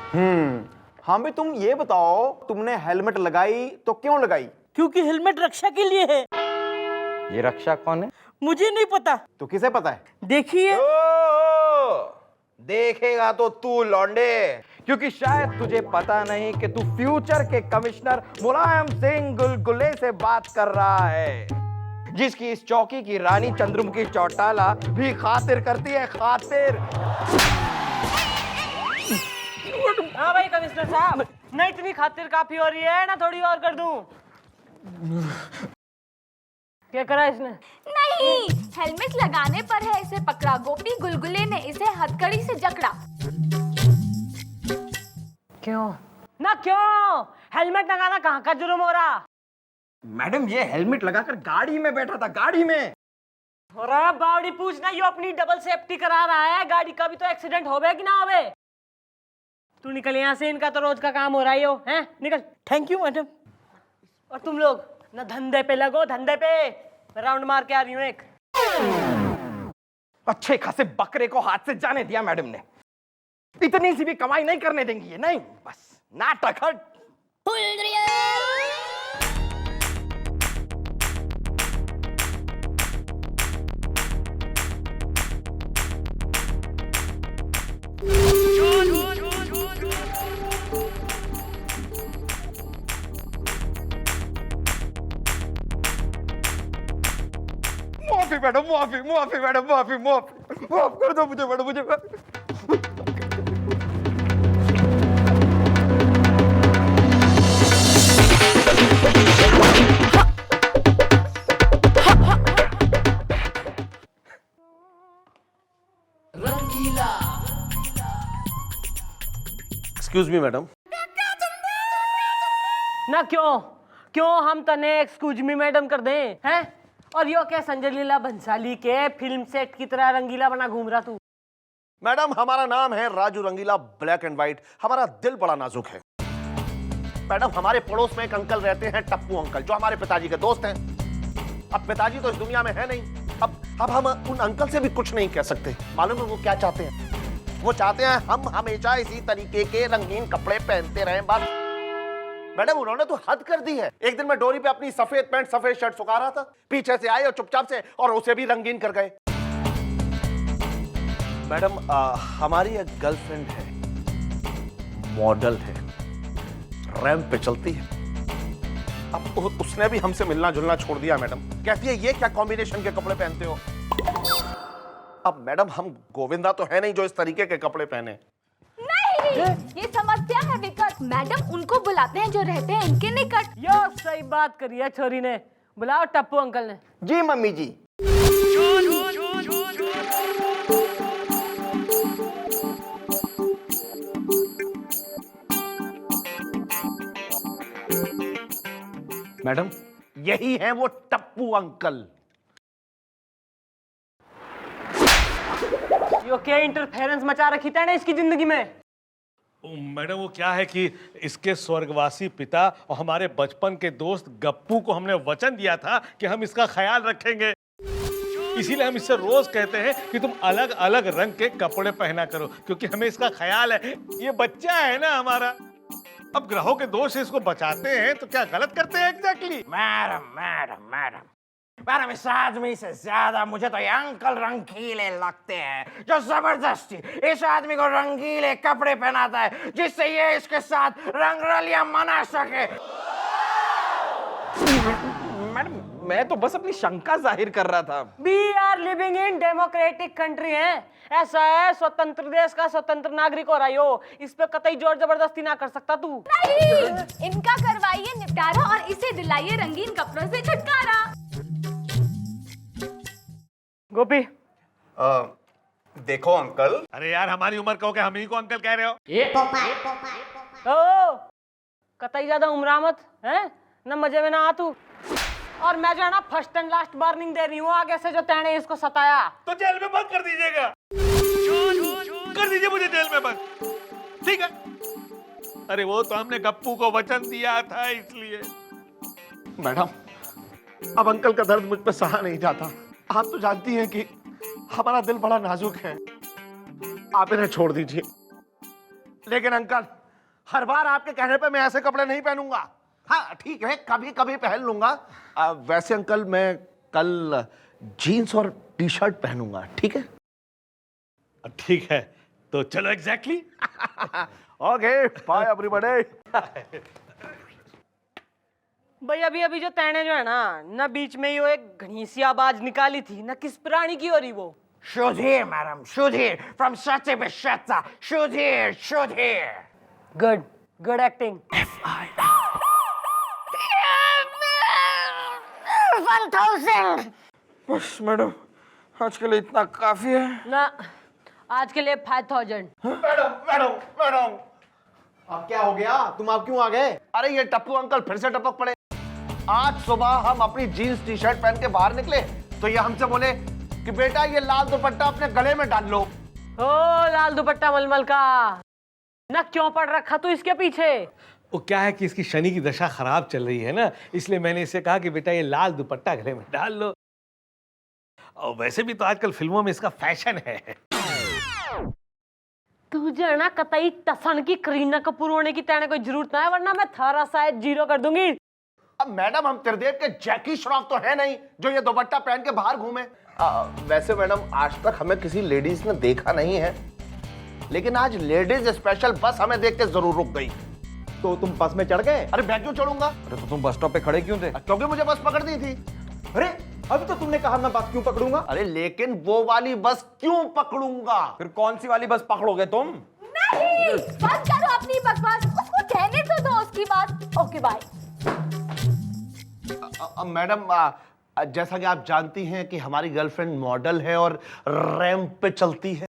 हाँ भी तुम ये बताओ, तुमने हेलमेट लगाई तो क्यों लगाई? क्योंकि हेलमेट रक्षा के लिए है। ये रक्षा कौन है? मुझे नहीं पता। तो किसे पता है? देखिए। देखेगा तो तू लौंडे, क्योंकि शायद तुझे पता नहीं कि तू फ्यूचर के कमिश्नर मुलायम सिंह गुलगुले से बात कर रहा है, जिसकी इस चौकी की रानी चंद्रमुखी चौटाला भी खातिर करती है, खातिर। हाँ भाई कमिश्नर साहब, ना इतनी खातिर काफी हो रही है ना थोड़ी और कर दूं। क्या करा इसने? नहीं, हेलमेट लगाने पर है इसे पकड़ा। गोपी गुलगुले ने इसे हथकड़ी से जकड़ा। क्यों ना क्यों? हेलमेट लगाना कहाँ का जुर्म हो रहा? मैडम ये हेलमेट लगाकर गाड़ी में बैठा था, गाड़ी में। हो रहा बावड़ी पूछना, ये अपनी डबल सेफ्टी करा रहा है। गाड़ी का भी तो एक्सीडेंट होवे कि ना होवे। तू निकल यहाँ से, इनका तो रोज का काम हो रहा है। यो हैं, निकल। Thank you madam. और तुम लोग ना धंधे पे लगो, धंधे पे। राउंड मार के आ रही हूँ एक। अच्छे खासे बकरे को हाथ से जाने दिया मैडम ने। इतनी सी भी कमाई नहीं करने देंगी ये, नहीं, बस नाटक हट। माफी मैडम, माफी माफी मैडम, माफी माफी माफ कर दो मुझे मैडम, मुझे। Excuse me madam. ना क्यों क्यों हम तने एक्सक्यूज मी मैडम कर दें हैं? और यो क्या संजय लीला भंसाली के फिल्म सेट की तरह रंगीला बना घूम रहा तू? मैडम हमारा नाम है राजू रंगीला, ब्लैक एंड व्हाइट। हमारा दिल बड़ा नाजुक है। मैडम हमारे पड़ोस में एक अंकल रहते हैं, टप्पू अंकल, जो हमारे पिताजी के दोस्त हैं। अब पिताजी तो इस दुनिया में है नहीं। अब हम उन अंकल से भी कुछ नहीं कह सकते। मालूम है वो क्या चाहते हैं? वो चाहते हैं हम हमेशा इसी तरीके के रंगीन कपड़े पहनते रहें, बस। मैडम उन्होंने तो हद कर दी है। एक दिन मैं डोरी पे अपनी सफेद पैंट सफेद शर्ट सुखा रहा था, पीछे से आए और चुपचाप से और उसे भी रंगीन कर गए। मैडम हमारी एक गर्लफ्रेंड है, मॉडल है, रैंप पे चलती है। अब उसने भी हमसे मिलना जुलना छोड़ दिया मैडम। कहती है ये क्या कॉम्बिनेशन के कपड़े पहनते हो। अब मैडम हम गोविंदा तो है नहीं जो इस तरीके के कपड़े पहने। ये समस्या है विकट। मैडम उनको बुलाते हैं जो रहते हैं इनके निकट। यो सही बात करी है छोरी ने। बुलाओ टप्पू अंकल ने। जी मम्मी जी। मैडम यही है वो टप्पू अंकल। यो क्या इंटरफेरेंस मचा रखी था ना इसकी जिंदगी में? मैडम वो क्या है कि इसके स्वर्गवासी पिता और हमारे बचपन के दोस्त गप्पू को हमने वचन दिया था कि हम इसका ख्याल रखेंगे। इसीलिए हम इससे रोज कहते हैं कि तुम अलग अलग रंग के कपड़े पहना करो, क्योंकि हमें इसका ख्याल है। ये बच्चा है ना हमारा। अब ग्रहों के दोष से इसको बचाते हैं तो क्या गलत करते हैं exactly? Madam madam madam madam इस आदमी से ज्यादा मुझे तो ये अंकल रंगीले लगते हैं, जो जबरदस्ती इस आदमी को रंगीले कपड़े पहनाता है, जिससे ये इसके साथ रंगरलियां मना सके। मैडम मैं तो बस अपनी शंका जाहिर कर रहा था। We are living in democratic country है। ऐसा है स्वतंत्र देश का स्वतंत्र नागरिक हो रहा हो, इस पे कतई जोर जबरदस्ती ना कर सकता तू। नहीं, इनका करवाइए निपटारा और इसे दिलाइए रंगीन कपड़ों से छुटकारा। गोपी देखो अंकल। अरे यार हमारी उम्र कहो कि हम ही को अंकल कह रहे हो। ओ कतई ज्यादा उम्र मत है ना, मजे में ना आ तू। और मैं जो है ना फर्स्ट एंड लास्ट वार्निंग दे रही हूँ, आगे से जो तेने इसको सताया तो जेल में बंद कर दीजिएगा। कर दीजिए मुझे जेल में बंद, ठीक है? अरे वो तो हमने गप्पू को वचन दिया था इसलिए। मैडम अब अंकल का दर्द मुझ पर सहा नहीं जाता। आप तो जानती हैं कि हमारा दिल बड़ा नाजुक है। आप इन्हें छोड़ दीजिए। लेकिन अंकल हर बार आपके कहने पे मैं ऐसे कपड़े नहीं पहनूंगा। हाँ ठीक है, कभी कभी पहन लूंगा। वैसे अंकल मैं कल जीन्स और टी शर्ट पहनूंगा, ठीक है? ठीक है, तो चलो एग्जैक्टली। Okay by everybody. भाई अभी अभी जो तैने जो है ना बीच में ही वो एक घनी सी आवाज निकाली थी ना, किस प्राणी की हो रही वो? Sudhir, madam, Sudhir from Satya Bishata. Sudhir, Sudhir. Good good acting. 1000। बस मैडम, आज के लिए इतना काफी है। ना आज के लिए 5000। मैडम मैडम मैडम, अब क्या हो गया? तुम आप क्यों आ गए? अरे ये टप्पू अंकल फिर से टपक पड़े। आज सुबह हम अपनी जीन्स टी शर्ट पहन के बाहर निकले तो ये हमसे बोले कि बेटा ये लाल दुपट्टा अपने गले में डाल लो। ओ लाल दुपट्टा मलमल का ना, क्यों पड़ रखा तू इसके पीछे? वो क्या है कि इसकी शनि की दशा खराब चल रही है ना, इसलिए मैंने इसे कहा कि बेटा ये लाल दुपट्टा गले में डाल लो। और वैसे भी तो आजकल फिल्मों में इसका फैशन है। तू जो है ना कतई टसन की करीना कपूर होने की तेने कोई जरूरत ना है, वरना मैं थारा शायद 0 कर दूंगी। अब मैडम हम त्रिदेव के जैकी श्रॉफ तो है नहीं जो ये दुपट्टा पहन के बाहर घूमे। वैसे मैडम आज तक हमें किसी लेडीज ने देखा नहीं है, लेकिन आज लेडीज स्पेशल बस हमें देख के जरूर रुक गई। तो तुम बस में चढ़ गए? अरे मैं क्यों चढ़ूंगा? अरे तो तुम बस स्टॉप पे खड़े क्यों थे? क्योंकि मुझे बस पकड़नी थी। अरे अभी तो तुमने कहा मैं बस क्यों पकड़ूंगा? अरे लेकिन वो वाली बस क्यों पकड़ूंगा? फिर कौन सी वाली बस पकड़ोगे तुम? नहीं, बंद करो अपनी बकवास, उसको कहने तो दो उसकी बात। Okay bye. मैडम जैसा कि आप जानती हैं कि हमारी गर्लफ्रेंड मॉडल है और रैंप पे चलती है।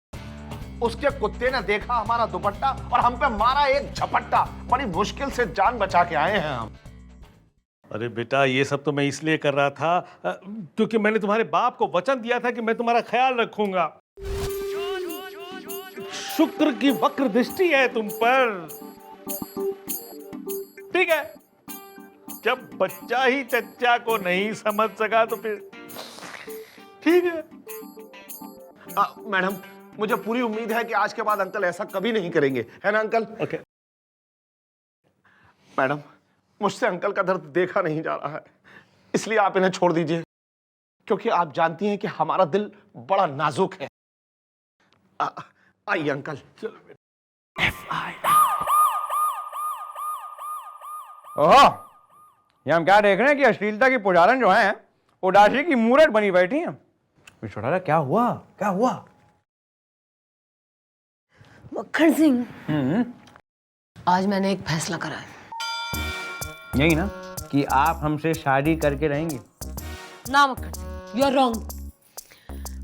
उसके कुत्ते ने देखा हमारा दुपट्टा और हम पे मारा एक झपट्टा। बड़ी मुश्किल से जान बचा के आए हैं हम। अरे बेटा ये सब तो मैं इसलिए कर रहा था क्योंकि मैंने तुम्हारे बाप को वचन दिया था कि मैं तुम्हारा ख्याल रखूंगा। शुक्र की वक्र दृष्टि है तुम पर। ठीक है, जब बच्चा ही चच्चा को नहीं समझ सका तो फिर ठीक है। मैडम मुझे पूरी उम्मीद है कि आज के बाद अंकल ऐसा कभी नहीं करेंगे, है ना अंकल? ओके। मैडम मुझसे अंकल का दर्द देखा नहीं जा रहा है, इसलिए आप इन्हें छोड़ दीजिए, क्योंकि आप जानती हैं कि हमारा दिल बड़ा नाजुक है। आइए अंकल। ओहो, ये हम क्या देख रहे हैं कि अश्लीलता की पुजारन जो है उदासी की मूरत बनी बैठी हैं। छोटा क्या हुआ? क्या हुआ? मक्खन सिंह, आज मैंने एक फैसला करा है। यही ना कि आप हमसे शादी करके रहेंगी? ना मक्खन सिंह, यू आर रॉन्ग।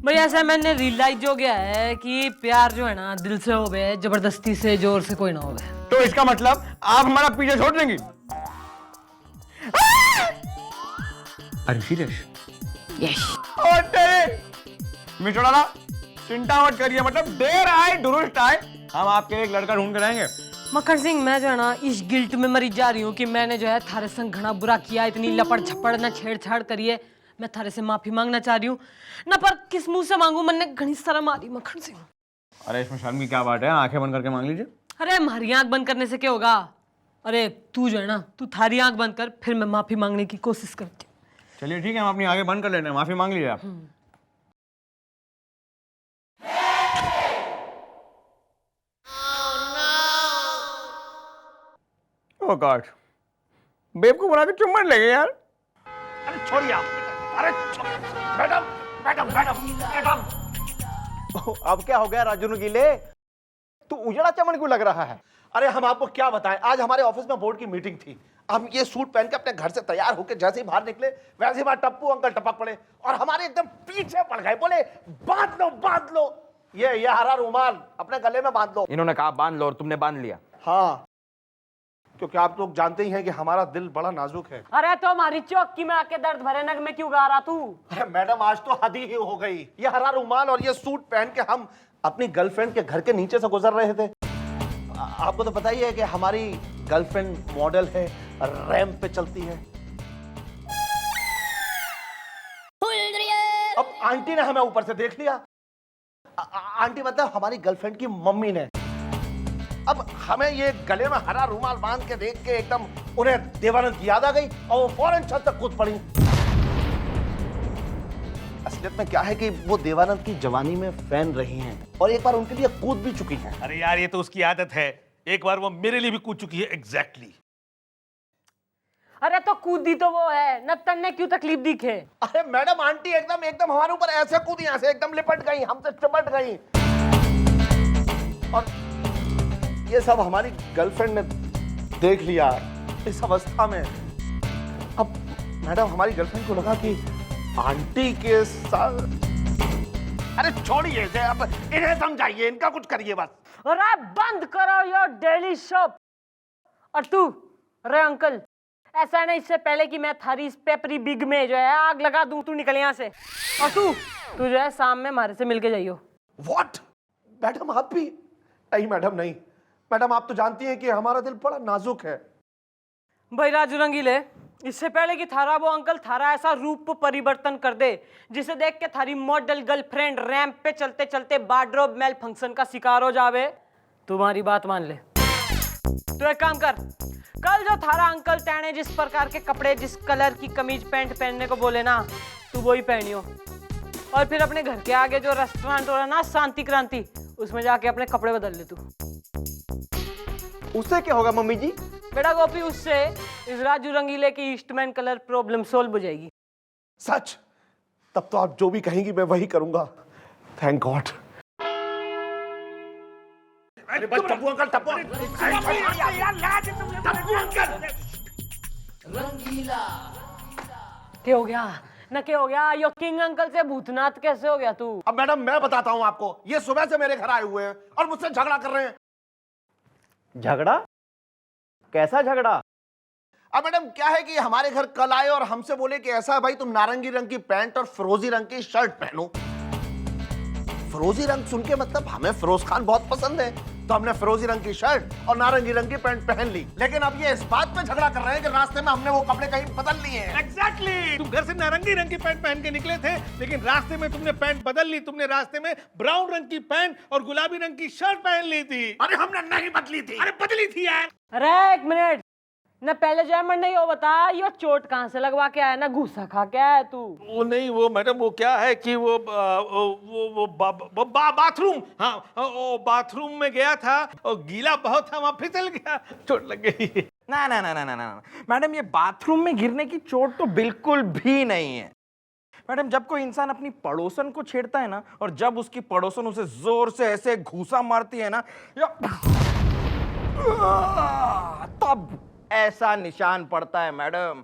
भाई ऐसा मैंने रियलाइज हो गया है कि प्यार जो है ना दिल से हो गए, जबरदस्ती से जोर से कोई ना हो गए। तो इसका मतलब आप हमारा पीछे छोड़ देंगी? अरे सीरियस? यस। मिचोड़ा चिंता मत करिए, मतलब देर आए दुरुस्त आए, हम आपके एक लड़का ढूंढ कर रहेंगे। मक्खन सिंह मैं जो है ना इस गिल्ट में मरी जा रही हूँ कि मैंने जो है थारे संग घना बुरा किया, इतनी लपड़ झपड़ ना छेड़छाड़ करिए। मैं थारे से माफी मांगना चाह रही हूँ ना, पर किस मुंह से मांगू? मैंने घनी शर्म आ रही मक्खन सिंह। अरे इसमें शर्म की क्या बात है, आंखें बंद करके मांग लीजिए। अरे हमारी आंख बंद करने से क्या होगा? अरे तू जो है ना तू थारी आंख बंद कर, फिर मैं माफी मांगने की कोशिश करती हूँ। चलिए ठीक है, हम अपनी आंखें बंद कर लेते हैं, माफी मांग लीजिए आप। ओह गॉड, बेवकूफ बना के चुम्बन लगे यार। अरे छोड़िए आप। अरे मैडम मैडम मैडम मैडम। अब क्या हो गया राजू रंगीले? तू उजड़ा चमन क्यों लग रहा है? अरे हम आपको क्या बताएं, आज हमारे ऑफिस में बोर्ड की मीटिंग थी। हम ये सूट पहन के अपने घर से तैयार होकर जैसे ही बाहर निकले वैसे ही हमारे टप्पू अंकल टपक पड़े और हमारे एकदम पीछे पड़ गए। बोले बांध लो बांध लो, ये हरा रुमाल अपने गले में बांध लो। इन्होंने कहा बांध लो और तुमने बांध लिया। हाँ, क्योंकि आप लोग जानते ही हैं कि हमारा दिल बड़ा नाजुक है। अरे तो हमारी चौकी में आके दर्द भरे नग में क्यों गा रहा तू? अरे मैडम आज तो हद ही हो गई। ये हरा रुमाल और ये सूट पहन के हम अपनी गर्लफ्रेंड के घर के नीचे से गुजर रहे थे। आपको तो पता ही है कि हमारी गर्लफ्रेंड मॉडल है, रैंप पे चलती है। अब आंटी ने हमें ऊपर से देख लिया। आंटी मतलब हमारी गर्लफ्रेंड की मम्मी ने। अब हमें ये गले में हरा रूमाल बांध के देख के एकदम उन्हें देवानंद की याद आ गई और वो फौरन छत तक कूद पड़ी। असलियत में क्या है कि वो देवानंद की जवानी में फैन रही हैं और एक बार उनके लिए कूद भी चुकी हैं। अरे यार, ये तो उसकी आदत है, एक बार वो मेरे लिए भी कूद चुकी है। एग्जैक्टली। अरे तो कूदी तो वो है, नत्तन ने क्यों तकलीफ दिखे? अरे मैडम, आंटी एकदम हमारे ऊपर ऐसे कूदी, यहाँ से एकदम लिपट गई, हमसे चिपट गई। और ये सब हमारी गर्लफ्रेंड ने देख लिया इस अवस्था में। अब मैडम, हमारी गर्लफ्रेंड को लगा कि आंटी के साथ। अरे छोड़िए इसे, अब इन्हें समझाइए, इनका कुछ करिए बस। अरे बंद करो योर डेली शॉप। और तू रे अंकल, ऐसा नहीं इससे पहले कि मैं थारी इस पेपरी बिग में जो है आग लगा दूं, तू निकल यहाँ से। और तू जो है शाम में हमारे से मिलके जाइयो। व्हाट? मैडम आप भी? नहीं मैडम, नहीं मैडम, आप तो जानती हैं कि हमारा दिल बड़ा नाजुक है। भाई राजू रंगीले, इससे पहले कि थारा वो अंकल थारा ऐसा रूप परिवर्तन कर दे जिसे देख के थारी मॉडल गर्लफ्रेंड रैंप पे चलते चलते वार्डरोब मेल फंक्शन का शिकार हो जावे, तुम्हारी बात मान ले। तो एक काम कर, कल जो थारा अंकल तेने जिस प्रकार के कपड़े, जिस कलर की कमीज पैंट पहनने को बोले ना, तू वही पहनियो। और फिर अपने घर के आगे जो रेस्टोरेंट हो रहा ना, शांति क्रांति, उसमें जाके अपने कपड़े बदल ले तू। उससे क्या होगा मम्मी जी? बेटा गोपी, उससे इस राजू रंगीले की ईस्टमैन कलर प्रॉब्लम सोल्व हो जाएगी। सच? तब तो आप जो भी कहेंगी मैं वही करूंगा। Thank God. अरे बस टप्पू अंकल, टप्पू अंकल। क्या हो गया ना, क्या हो गया? यो किंग अंकल से भूतनाथ कैसे हो गया तू? अब मैडम मैं बताता हूं आपको, ये सुबह से मेरे घर आए हुए हैं और मुझसे झगड़ा कर रहे हैं। झगड़ा? कैसा झगड़ा? अब मैडम क्या है कि हमारे घर कल आए और हमसे बोले कि ऐसा है भाई, तुम नारंगी रंग की पैंट और फिरोजी रंग की शर्ट पहनो। फिरोजी रंग सुन के मतलब हमें फिरोज खान बहुत पसंद है, तो हमने फिरोजी रंग की शर्ट और नारंगी रंग की पैंट पहन ली। लेकिन अब ये इस बात पे झगड़ा कर रहे हैं कि रास्ते में हमने वो कपड़े कहीं बदल लिए हैं। एग्जैक्टली। तुम घर से नारंगी रंग की पैंट पहन के निकले थे, लेकिन रास्ते में तुमने पैंट बदल ली। तुमने रास्ते में ब्राउन रंग की पैंट और गुलाबी रंग की शर्ट पहन ली थी। अरे हमने नहीं बदली थी। अरे बदली थी यार। अरे एक मिनट न, पहले जय मन नहीं हो बता, यो चोट कहाँ से लगवा के आया ना, घुसा खा के आया तू? वो नहीं, वो मैडम, वो क्या है कि वो बाथरूम, हाँ वो बाथरूम में गया था और गीला बहुत था, वहां फिसल गया, चोट लग गई। ना ना ना ना ना ना मैडम, ये बाथरूम में गिरने की चोट तो बिल्कुल भी नहीं है। मैडम, जब कोई इंसान अपनी पड़ोसन को छेड़ता है ना, और जब उसकी पड़ोसन उसे जोर से ऐसे घूसा मारती है ना, तब ऐसा निशान पड़ता है मैडम।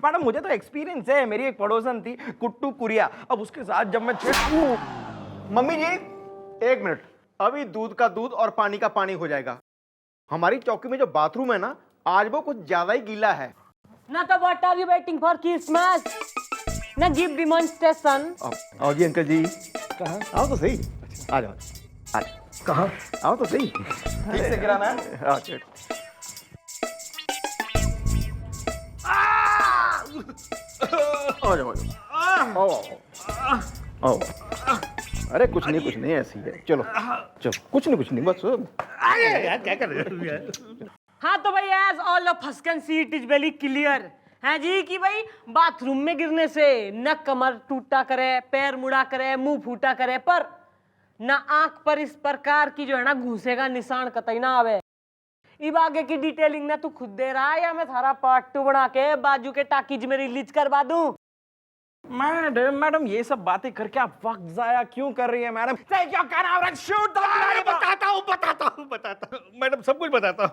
मैडम, मुझे तो एक्सपीरियंस है। मेरी एक पड़ोसन थी कुट्टू कुरिया, अब उसके साथ जब मैं मम्मी जी एक मिनट, अभी दूध का दूध और पानी का पानी हो जाएगा। हमारी चौकी में जो बाथरूम है ना, आज वो कुछ ज्यादा ही गीला है। ना तो what are you waiting for Christmas? ना गिव डिमॉन्स्ट्रेशन। आओ जी अंकल जी। कहाँ? आओ तो सही। आ जाओ, आ जाओ। कहाँ? आओ तो सही। ठीक से गिराना है। अच्छा। आ जाओ, आओ आओ। अरे कुछ नहीं ऐसी है। चलो चलो, कुछ नहीं बस। यार क्या कर रहे हो यार? हाँ तो भाई, as all of us can see, it is very clear है जी कि भाई बाथरूम में गिरने से न कमर टूटा करे, पैर मुड़ा करे, मुंह फूटा करे, पर न आंख पर इस प्रकार की जो है ना घूसे का निशान कतई ना आवे। इब आगे की डिटेलिंग ना तू खुद दे रहा है या मैं थारा पार्ट 2 बना के बाजू के टाकीज में रिलीज करवा दूं? मैडम ये सब बातें करके आप वक्त जाया क्यों कर रही है मैडम? बताता हूँ मैडम, सब कुछ बताता हूँ।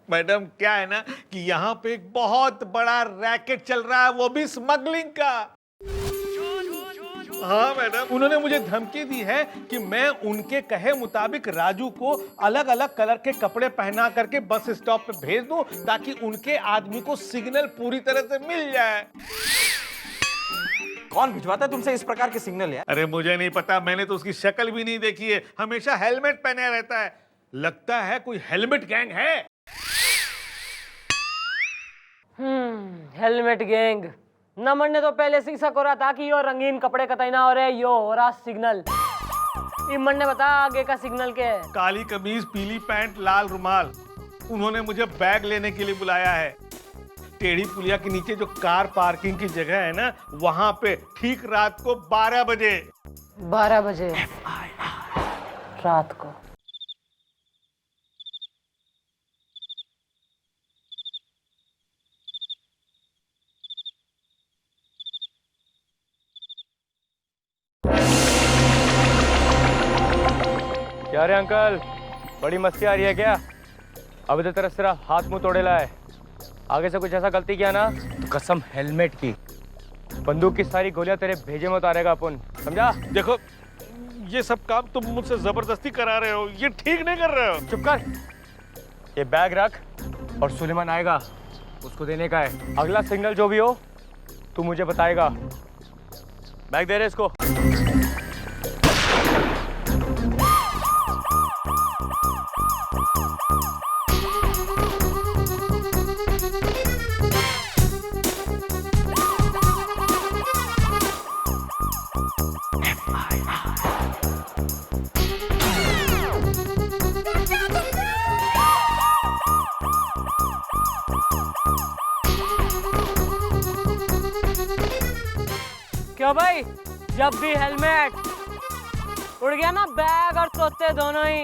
मैडम क्या है ना कि यहाँ पे एक बहुत बड़ा रैकेट चल रहा है, वो भी स्मगलिंग का। हाँ मैडम, उन्होंने मुझे धमकी दी है कि मैं उनके कहे मुताबिक राजू को अलग अलग कलर के कपड़े पहना करके बस स्टॉप पे भेज दूं, ताकि उनके आदमी को सिग्नल पूरी तरह से मिल जाए। कौन भिजवाता है तुमसे इस प्रकार के सिग्नल यार? अरे मुझे नहीं पता, मैंने तो उसकी शक्ल भी नहीं देखी है। हमेशा हेलमेट पहने रहता है, लगता है कोई हेलमेट गैंग है। Helmet gang. नमन ने तो पहले से शक हो रहा था कि यो रंगीन कपड़े कतई ना हो रहे, यो हो रहा सिग्नल। इमन ने बता आगे का सिग्नल क्या है? काली कमीज, पीली पैंट, लाल रुमाल। उन्होंने मुझे बैग लेने के लिए बुलाया है। टेढ़ी पुलिया के नीचे जो कार पार्किंग की जगह है ना, वहां पे ठीक रात को 12 बजे। 12 बजे रात को। क्या रे अंकल, बड़ी मस्ती आ रही है क्या? अभी तो तेरा सिर्फ हाथ मुंह तोड़ेला है। आगे से कुछ ऐसा गलती किया ना तो कसम हेलमेट की, बंदूक की सारी गोलियां तेरे भेजे में उतारेगा अपन, समझा? देखो, ये सब काम तुम मुझसे जबरदस्ती करा रहे हो, ये ठीक नहीं कर रहे हो। चुप कर, ये बैग रख और सुलेमान आएगा, उसको देने का है। अगला सिग्नल जो भी हो तू मुझे बताएगा। बैग दे रहे इसको। क्यों भाई, जब भी हेलमेट उड़ गया ना, बैग और तोते दोनों ही।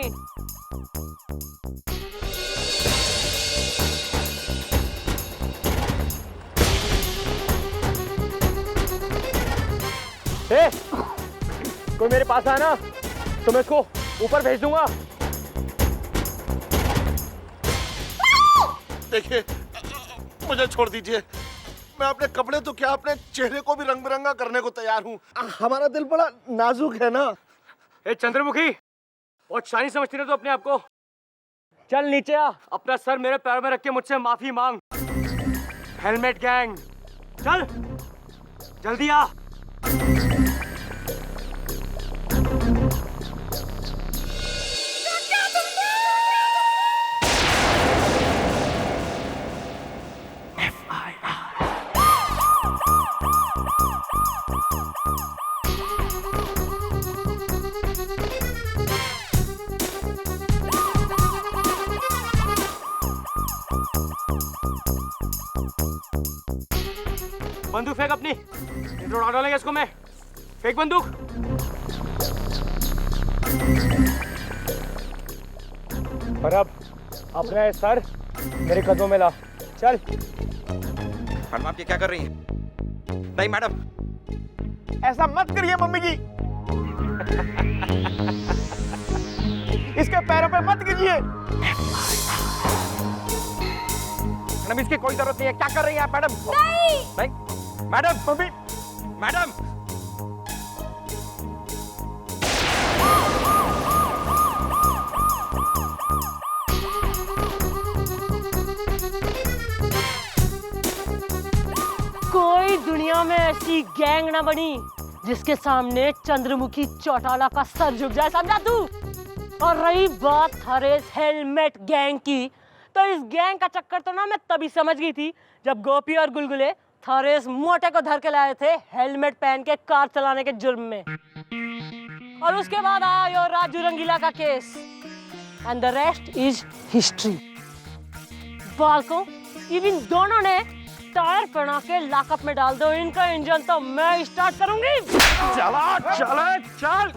ए, कोई मेरे पास आना तो मैं इसको ऊपर भेज दूंगा। देखिए, मुझे छोड़ दीजिए। मैं अपने कपड़े तो क्या, अपने चेहरे को भी रंग बिरंगा करने को तैयार हूँ। हमारा दिल बड़ा नाजुक है ना। ए चंद्रमुखी, बहुत शानी समझती है तू अपने आप को। चल नीचे आ, अपना सर मेरे पैर में रख के मुझसे माफी मांग। हेलमेट गैंग, चल जल्दी आ। बंदूक फेंक अपनी, नहीं तो उड़ा डालेंगे इसको मैं। फेंक बंदूक। और अब अपना ये सर मेरे कदमों में ला, चल। मैडम आप ये क्या कर रही हैं? नहीं मैडम, ऐसा मत करिए मम्मी जी। इसके पैरों पे मत कीजिए। मैडम इसकी कोई जरूरत नहीं है। क्या कर रही हैं आप मैडम? नहीं मैडम, मम्मी, मैडम। कोई दुनिया में ऐसी गैंग ना बनी जिसके सामने चंद्रमुखी चौटाला का सर झुक जाए, समझा तू? और रही बात हरेश हेलमेट गैंग की, तो इस गैंग का चक्कर तो ना मैं तभी समझ गई थी जब गोपी और गुलगुले थरेस मोटे को धर के लाए थे हेलमेट पहन के कार चलाने के जुर्म में। और उसके बाद आया यो राजू रंगीला का case, and the rest is history. बालकों, इन दोनों ने टायर बना के लॉकअप में डाल दो। इनका इंजन तो मैं स्टार्ट करूंगी। चला चला चल।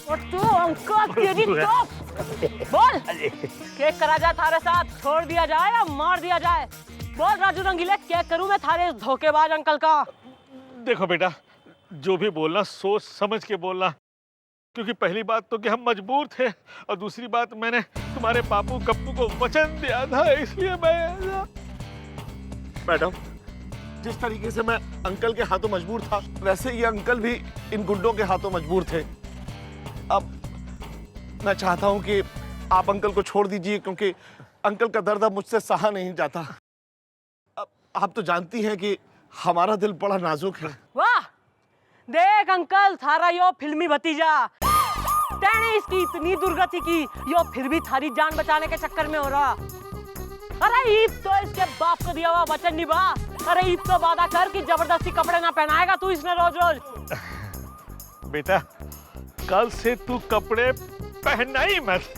और तू अंकल तेरी तो बोल, केक करा जाए थारे साथ, छोड़ दिया जाए या मार दिया जाए? बोल राजू रंगीले, क्या करूं मैं थारे धोखेबाज अंकल का? देखो बेटा, जो भी बोलना सोच समझ के बोलना, क्योंकि पहली बात तो कि हम मजबूर थे, और दूसरी बात मैंने तुम्हारे पापू गप्पू को वचन दिया था, इसलिए मैं। मैडम, जिस तरीके से मैं अंकल के हाथों मजबूर था, वैसे ये अंकल भी इन गुंडों के हाथों मजबूर थे। अब मैं चाहता हूं कि आप अंकल को छोड़ दीजिए, क्योंकि अंकल का दर्द अब मुझसे सहा नहीं जाता। अब आप तो जानती हैं कि हमारा दिल बड़ा नाजुक है। वाह, देख अंकल, थारा यो फिल्मी भतीजा, तेने इसकी इतनी दुर्गति की, यो फिर भी थारी जान बचाने के चक्कर में हो रहा। अरे ईब तो इसके बाप को दिया हुआ वचन निभा। अरे ईब तो वादा कर कि जबरदस्ती कपड़े ना पहनाएगा तू इसने रोज रोज। बेटा, कल से तू कपड़े पहनना ही मत।